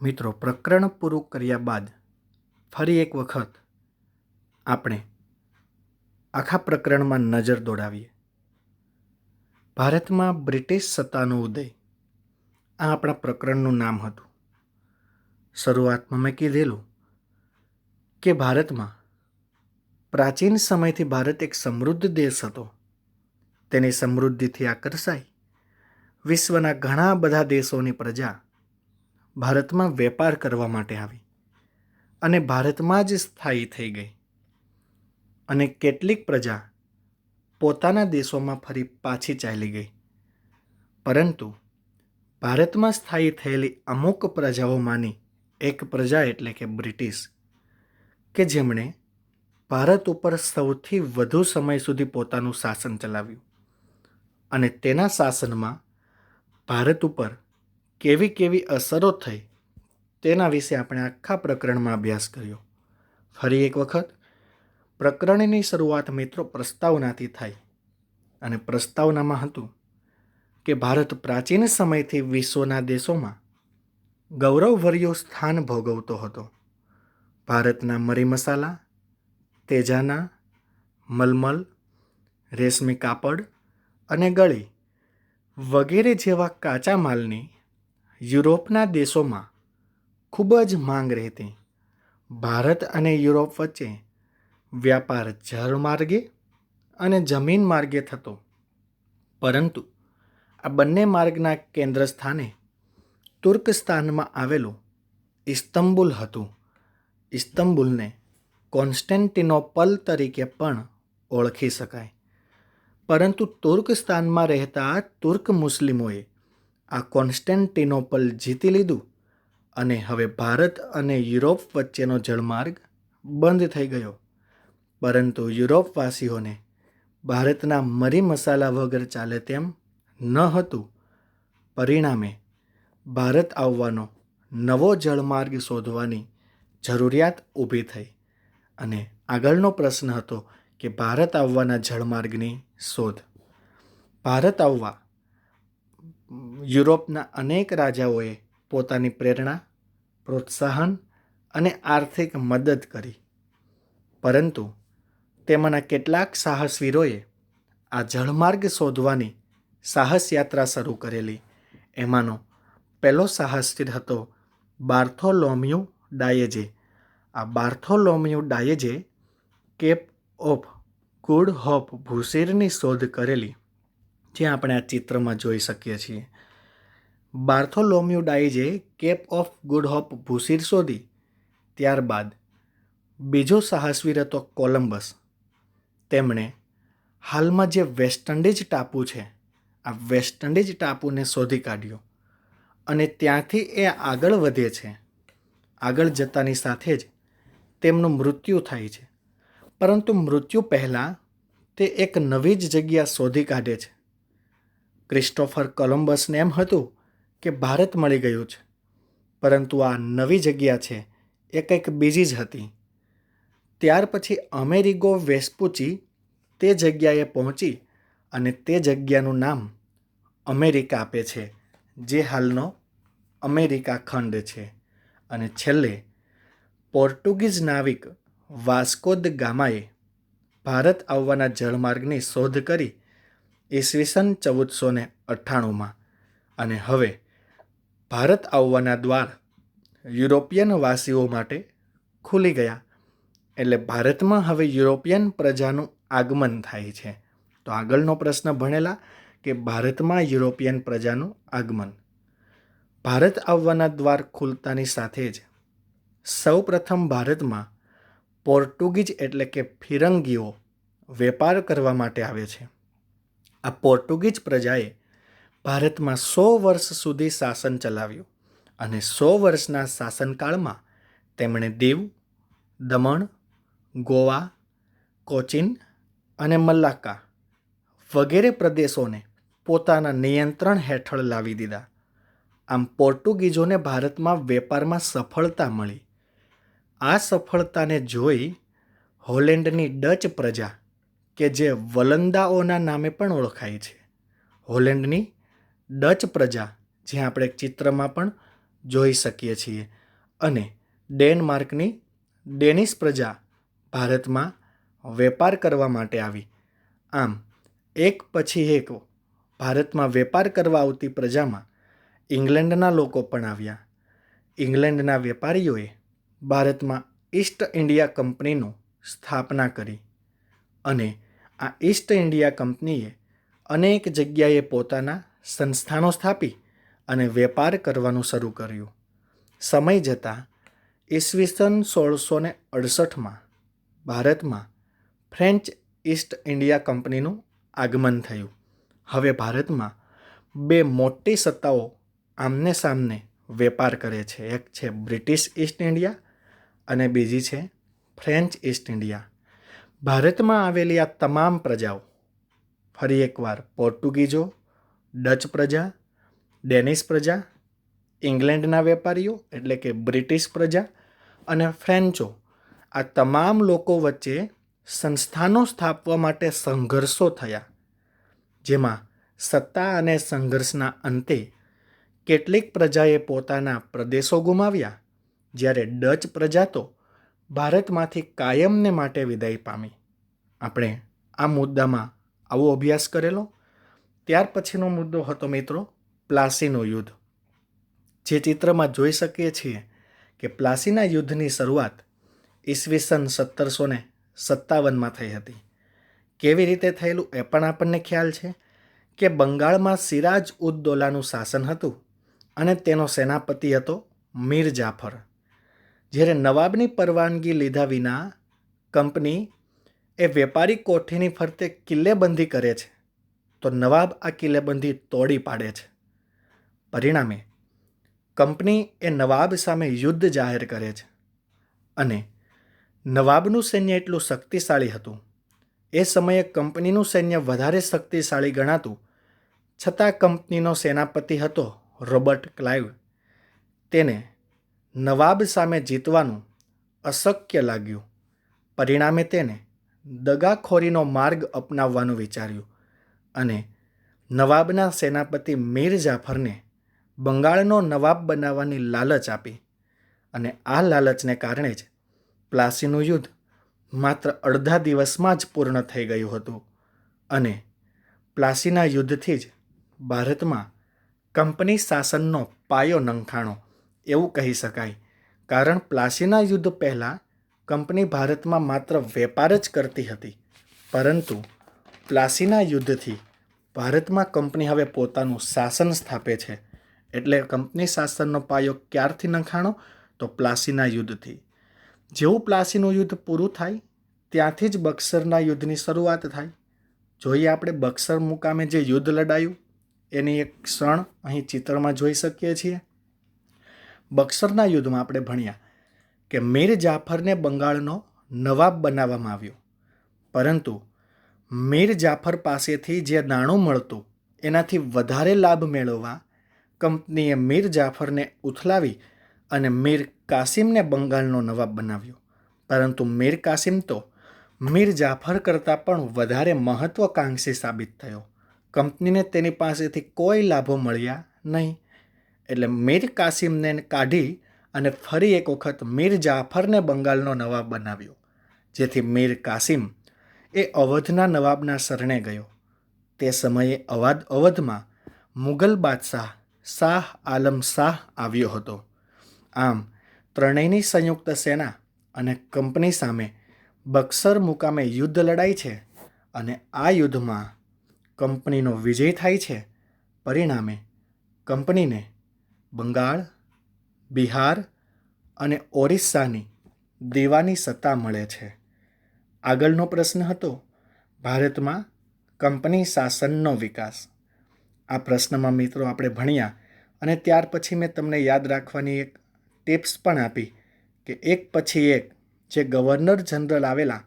મિત્રો, પ્રકરણ પૂરું કર્યા બાદ ફરી એક વખત આપણે આખા પ્રકરણમાં નજર દોડાવીએ. ભારતમાં બ્રિટિશ સત્તાનો ઉદય, આ આપણા પ્રકરણનું નામ હતું. શરૂઆતમાં મેં કીધેલું કે ભારતમાં પ્રાચીન સમયથી ભારત એક સમૃદ્ધ દેશ હતો. તેની સમૃદ્ધિથી આકર્ષાઈ વિશ્વના ઘણા બધા દેશોની પ્રજા ભારતમાં વેપાર કરવા માટે આવી અને ભારતમાં જ સ્થાયી થઈ ગઈ. અને કેટલીક પ્રજા પોતાના દેશોમાં ફરી પાછી ચાલી ગઈ. પરંતુ ભારતમાં સ્થાયી થયેલી અમુક પ્રજાઓમાંની એક પ્રજા એટલે કે બ્રિટિશ, કે જેમણે ભારત ઉપર સૌથી વધુ સમય સુધી પોતાનું શાસન ચલાવ્યું અને તેના શાસનમાં ભારત ઉપર કેવી કેવી અસરો થઈ તેના વિશે આપણે આખા પ્રકરણમાં અભ્યાસ કર્યો. ફરી એક વખત પ્રકરણની શરૂઆત મિત્રો પ્રસ્તાવનાથી થાય અને પ્રસ્તાવનામાં હતું કે ભારત પ્રાચીન સમયથી વિશ્વના દેશોમાં ગૌરવભર્યું સ્થાન ભોગવતો હતો. ભારતના મરી મસાલા, તેજાના, મલમલ, રેશમી કાપડ અને ગળી વગેરે જેવા કાચા માલની યુરોપના દેશોમાં ખૂબ જ માંગ રહેતી. ભારત અને યુરોપ વચ્ચે વ્યાપાર જળમાર્ગે અને જમીન માર્ગે થતો, પરંતુ આ બંને માર્ગના કેન્દ્ર સ્થાને તુર્કસ્તાનમાં આવેલું ઇસ્તંબુલ હતું. ઇસ્તંબુલને કોન્સ્ટેન્ટિનોપલ તરીકે પણ ઓળખી શકાય. પરંતુ તુર્કસ્તાનમાં રહેતા તુર્ક મુસ્લિમોએ આ કોન્સ્ટેન્ટિનોપલ જીતી લીધું અને હવે ભારત અને યુરોપ વચ્ચેનો જળમાર્ગ બંધ થઈ ગયો. પરંતુ યુરોપવાસીઓને ભારતના મરી મસાલા વગર ચાલે તેમ ન હતું. પરિણામે ભારત આવવાનો નવો જળમાર્ગ શોધવાની જરૂરિયાત ઊભી થઈ અને આગળનો પ્રશ્ન હતો કે ભારત આવવાના જળમાર્ગની શોધ. ભારત આવવા યુરોપના અનેક રાજાઓએ પોતાની પ્રેરણા, પ્રોત્સાહન અને આર્થિક મદદ કરી. પરંતુ તેમાંના કેટલાક સાહસવીરોએ આ જળમાર્ગ શોધવાની સાહસ યાત્રા શરૂ કરેલી. એમાંનો પહેલો સાહસવીર હતો બાર્થોલોમ્યુ ડાયેજે. આ Bartholomew Dias Cape of Good Hope ભૂશીરની શોધ કરેલી, જે આપણે આ ચિત્રમાં જોઈ શકીએ છીએ. Bartholomew Dias Cape of Good Hope ભૂશીર શોધી. ત્યારબાદ બીજો સાહસવીર હતો કોલંબસ. તેમણે હાલમાં જે વેસ્ટ ઇન્ડિઝ ટાપુ છે, આ વેસ્ટ ઇન્ડિઝ ટાપુને શોધી કાઢ્યો અને ત્યાંથી એ આગળ વધે છે. આગળ જતાની સાથે જ તેમનું મૃત્યુ થાય છે. પરંતુ મૃત્યુ પહેલાં તે એક નવી જ જગ્યા શોધી કાઢે છે. ક્રિસ્ટોફર કોલંબસને એમ હતું કે ભારત મળી ગયું છે, પરંતુ આ નવી જગ્યા છે એ કંઈક બીજી જ હતી. ત્યાર પછી અમેરિગો વેસ્પુચી તે જગ્યાએ પહોંચી અને તે જગ્યાનું નામ અમેરિકા આપે છે, જે હાલનો અમેરિકા ખંડ છે. અને છેલ્લે પોર્ટુગીઝ નાવિક વાસ્કો દ ગામાએ ભારત આવવાના જળમાર્ગની શોધ કરી ઈસવીસન 1498માં. અને હવે ભારત આવવાના દ્વાર યુરોપિયન વાસીઓ માટે ખુલી ગયા. એટલે ભારતમાં હવે યુરોપિયન પ્રજાનું આગમન થાય છે. તો આગળનો પ્રશ્ન ભણેલા કે ભારતમાં યુરોપિયન પ્રજાનું આગમન. ભારત આવવાના દ્વાર ખુલતાની સાથે જ સૌપ્રથમ ભારતમાં પોર્ટુગીઝ એટલે કે ફિરંગીઓ વેપાર કરવા માટે આવે છે. આ પોર્ટુગીઝ પ્રજાએ ભારતમાં 100 વર્ષ સુધી શાસન ચલાવ્યું અને 100 વર્ષના શાસનકાળમાં તેમણે દીવ, દમણ, ગોવા, કોચીન અને મલાક્કા વગેરે પ્રદેશોને પોતાના નિયંત્રણ હેઠળ લાવી દીધા. આમ પોર્ટુગીઝોને ભારતમાં વેપારમાં સફળતા મળી. આ સફળતાને જોઈ હોલેન્ડની ડચ પ્રજા, કે જે વલંદાઓના નામે પણ ઓળખાય છે, હોલેન્ડની ડચ પ્રજા, જે આપણે ચિત્રમાં પણ જોઈ શકીએ છીએ અને ડેનમાર્કની ડેનિશ પ્રજા ભારતમાં વેપાર કરવા માટે આવી. આમ એક પછી એક ભારતમાં વેપાર કરવા આવતી પ્રજામાં ઇંગ્લેન્ડના લોકો પણ આવ્યા. ઇંગ્લેન્ડના વેપારીઓએ ભારતમાં ઈસ્ટ ઇન્ડિયા કંપનીની સ્થાપના કરી અને આ ઈસ્ટ ઇન્ડિયા કંપનીએ અનેક જગ્યાએ પોતાના સંસ્થાનો સ્થાપી અને વેપાર કરવાનું શરૂ કર્યું. સમય જતાં ઈસવીસન 1668માં ભારતમાં ફ્રેન્ચ ઈસ્ટ ઇન્ડિયા કંપનીનું આગમન થયું. હવે ભારતમાં બે મોટી સત્તાઓ આમને સામને વેપાર કરે છે. એક છે બ્રિટિશ ઈસ્ટ ઇન્ડિયા અને બીજી છે ફ્રેન્ચ ઈસ્ટ ઇન્ડિયા. ભારતમાં આવેલી આ તમામ પ્રજાઓ, ફરી એકવાર પોર્ટુગીઝો, ડચ પ્રજા, ડેનિશ પ્રજા, ઇંગ્લેન્ડના વેપારીઓ એટલે કે બ્રિટિશ પ્રજા અને ફ્રેન્ચો, આ તમામ લોકો વચ્ચે સંસ્થાનો સ્થાપવા માટે સંઘર્ષો થયા, જેમાં સત્તા અને સંઘર્ષના અંતે કેટલીક પ્રજાએ પોતાના પ્રદેશો ગુમાવ્યા, જ્યારે ડચ પ્રજા તો ભારતમાંથી કાયમને માટે વિદાય પામી. આપણે આ મુદ્દામાં આવો અભ્યાસ કરેલો. ત્યાર પછીનો મુદ્દો હતો મિત્રો પ્લાસીનું યુદ્ધ. જે ચિત્રમાં જોઈ શકીએ છીએ કે પ્લાસીના યુદ્ધની શરૂઆત ઈસવીસન 1757માં થઈ હતી. કેવી રીતે થયેલું એ પણ આપણને ખ્યાલ છે કે બંગાળમાં સિરાજ ઉદ દૌલાનું શાસન હતું અને તેનો સેનાપતિ હતો મીર જાફર. જ્યારે નવાબની પરવાનગી લીધા વિના કંપની એ વેપારી કોઠીની ફરતે કિલ્લેબંધી કરે છે, તો નવાબ આ કિલ્લેબંધી તોડી પાડે છે. પરિણામે કંપની એ નવાબ સામે યુદ્ધ જાહેર કરે છે અને નવાબનું સૈન્ય એટલું શક્તિશાળી હતું, એ સમયે કંપનીનું સૈન્ય વધારે શક્તિશાળી ગણાતું, છતાં કંપનીનો સેનાપતિ હતો રોબર્ટ ક્લાઇવ. તેને નવાબ સામે જીતવાનું અશક્ય લાગ્યું. પરિણામે તેને દગાખોરીનો માર્ગ અપનાવવાનું વિચાર્યું અને નવાબના સેનાપતિ મીર જાફરને બંગાળનો નવાબ બનાવવાની લાલચ આપી. અને આ લાલચને કારણે જ પ્લાસીનું યુદ્ધ માત્ર અડધા દિવસમાં જ પૂર્ણ થઈ ગયું હતું અને પ્લાસીના યુદ્ધથી જ ભારતમાં કંપની શાસનનો પાયો નંખાણો એવું કહી શકાય. કારણ પ્લાસીના યુદ્ધ પહેલાં કંપની ભારતમાં માત્ર વેપાર જ કરતી હતી, પરંતુ પ્લાસીના યુદ્ધથી ભારતમાં કંપની હવે પોતાનું શાસન સ્થાપે છે. એટલે કંપની શાસનનો પાયો ક્યારથી નંખાણો? તો પ્લાસીના યુદ્ધથી. જેવું પ્લાસીનું યુદ્ધ પૂરું થાય ત્યાંથી જ બક્સરના યુદ્ધની શરૂઆત થાય. જોઈએ આપણે બક્સર મુકામે જે યુદ્ધ લડાયું એની એક ક્ષણ અહીં ચિત્રમાં જોઈ શકીએ છીએ. બક્સરના યુદ્ધમાં આપણે ભણ્યા કે મીર જાફરને બંગાળનો નવાબ બનાવવામાં આવ્યો, પરંતુ મીર જાફર પાસેથી જે નાણું મળતું એનાથી વધારે લાભ મેળવવા કંપનીએ મીર જાફરને ઉથલાવી અને મીર કાસિમને બંગાળનો નવાબ બનાવ્યો. પરંતુ મીર કાસિમ તો મીર જાફર કરતાં પણ વધારે મહત્વકાંક્ષી સાબિત થયો. કંપનીને તેની પાસેથી કોઈ લાભો મળ્યા નહીં. એટલે મીર કાસિમને કાઢી અને ફરી એક વખત મીર જાફરને બંગાળનો નવાબ બનાવ્યો, જેથી મીર કાસિમ એ અવધના નવાબના શરણે ગયો. તે સમયે અવધમાં મુગલ બાદશાહ શાહ આલમ શાહ આવ્યો હતો. આમ ત્રણેયની સંયુક્ત સેના અને કંપની સામે બક્સર મુકામે યુદ્ધ લડાય છે અને આ યુદ્ધમાં કંપનીનો વિજય થાય છે. પરિણામે કંપનીને બંગાળ, બિહાર અને ઓરિસ્સાની દીવાની સત્તા મળે છે. આગળનો પ્રશ્ન હતો ભારતમાં કંપની શાસનનો વિકાસ. આ પ્રશ્નમાં મિત્રો આપણે ભણ્યા અને ત્યાર પછી મેં તમને યાદ રાખવાની એક ટિપ્સ પણ આપી કે એક પછી એક જે ગવર્નર જનરલ આવેલા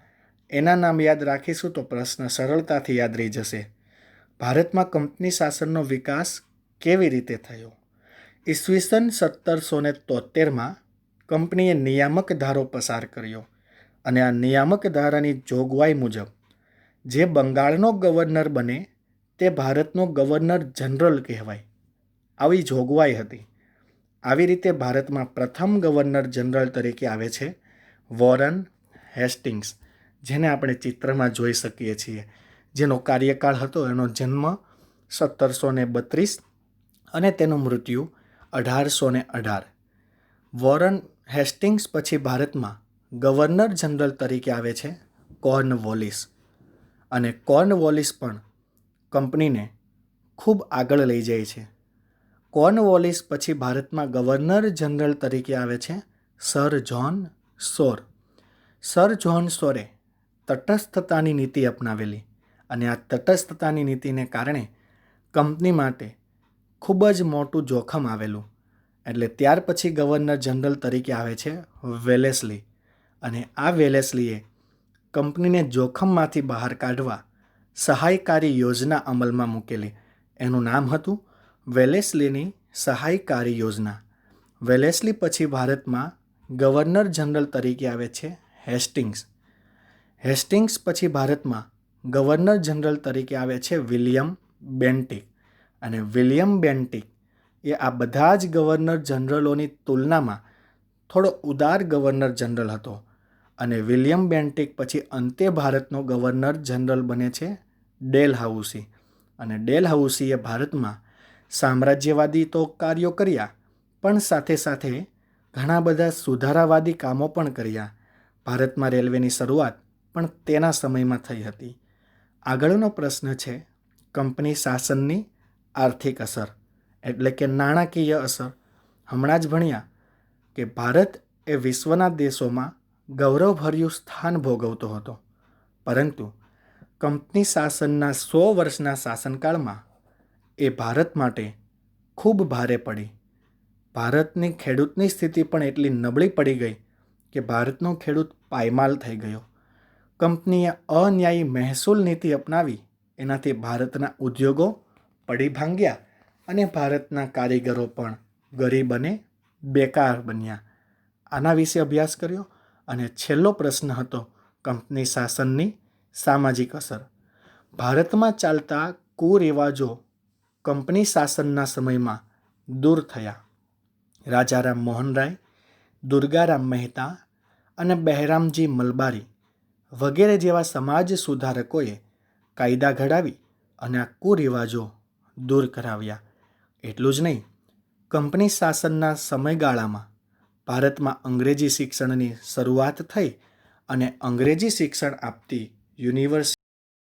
એના નામ યાદ રાખીશું તો પ્રશ્ન સરળતાથી યાદ રહી જશે. ભારતમાં કંપની શાસનનો વિકાસ કેવી રીતે થયો? ઈસવીસન 1773માં કંપનીએ નિયામક ધારો પસાર કર્યો અને આ નિયામક ધારાની જોગવાઈ મુજબ જે બંગાળનો ગવર્નર બને તે ભારતનો ગવર્નર જનરલ કહેવાય, આવી જોગવાઈ હતી. આવી રીતે ભારતમાં પ્રથમ ગવર્નર જનરલ તરીકે આવે છે વોરન હેસ્ટિંગ્સ, જેને આપણે ચિત્રમાં જોઈ શકીએ છીએ, જેનો કાર્યકાળ હતો એનો જન્મ 1732 અને તેનું મૃત્યુ 1818. વોરન હેસ્ટિંગ્સ પછી ભારતમાં ગવર્નર જનરલ તરીકે આવે છે કોર્નવોલિસ, અને કોર્નવોલિસ પણ કંપનીને ખૂબ આગળ લઈ જાય છે. કોર્નવોલિસ પછી ભારતમાં ગવર્નર જનરલ તરીકે આવે છે સર જ્હોન સોર. સર જ્હોન સોરે તટસ્થતાની નીતિ અપનાવેલી, અને આ તટસ્થતાની નીતિને કારણે કંપની માટે ખૂબ જ મોટું જોખમ આવેલું. એટલે ત્યાર પછી ગવર્નર જનરલ તરીકે આવે છે વેલેસ્લી, અને આ વેલેસ્લીએ કંપનીને જોખમમાંથી બહાર કાઢવા સહાયકારી યોજના અમલમાં મૂકેલી. એનું નામ હતું વેલેસ્લીની સહાયકારી યોજના. વેલેસ્લી પછી ભારતમાં ગવર્નર જનરલ તરીકે આવે છે હેસ્ટિંગ્સ. હેસ્ટિંગ્સ પછી ભારતમાં ગવર્નર જનરલ તરીકે આવે છે વિલિયમ બેન્ટિક, અને વિલિયમ બેન્ટિક એ આ બધા જ ગવર્નર જનરલોની તુલનામાં થોડો ઉદાર ગવર્નર જનરલ હતો. અને વિલિયમ બેન્ટિક પછી અંતે ભારતનો ગવર્નર જનરલ બને છે ડેલહાઉસી, અને ડેલહાઉસીએ ભારતમાં સામ્રાજ્યવાદી તો કાર્યો કર્યા, પણ સાથે સાથે ઘણા બધા સુધારાવાદી કામો પણ કર્યા. ભારતમાં રેલવેની શરૂઆત પણ તેના સમયમાં થઈ હતી. આગળનો પ્રશ્ન છે કંપની શાસનની આર્થિક અસર, એટલે કે નાણાકીય અસર. હમણાં જ ભણ્યા કે ભારત એ વિશ્વના દેશોમાં ગૌરવભર્યું સ્થાન ભોગવતો હતો, પરંતુ કંપની શાસનના 100 વર્ષના શાસનકાળમાં એ ભારત માટે ખૂબ ભારે પડી. ભારતની ખેડૂતની સ્થિતિ પણ એટલી નબળી પડી ગઈ કે ભારતનો ખેડૂત પાયમાલ થઈ ગયો. કંપનીએ અન્યાયી મહેસૂલ નીતિ અપનાવી, એનાથી ભારતના ઉદ્યોગો પડી ભાંગ્યા, અને ભારતના કારીગરો પણ ગરીબ અને બેકાર બન્યા. આના વિશે અભ્યાસ કર્યો. અને છેલ્લો પ્રશ્ન હતો કંપની શાસનની સામાજિક અસર. ભારતમાં ચાલતા કુરિવાજો કંપની શાસનના સમયમાં દૂર થયા. રાજારામ મોહન રાય, દુર્ગારામ મહેતા અને બહેરામજી મલબારી વગેરે જેવા સમાજ સુધારકોએ કાયદા ઘડાવી અને આ કુરિવાજો દૂર કરાવ્યા. એટલું જ નહીં, કંપની શાસનના સમયગાળામાં ભારતમાં અંગ્રેજી શિક્ષણની શરૂઆત થઈ, અને અંગ્રેજી શિક્ષણ આપતી યુનિવર્સિટી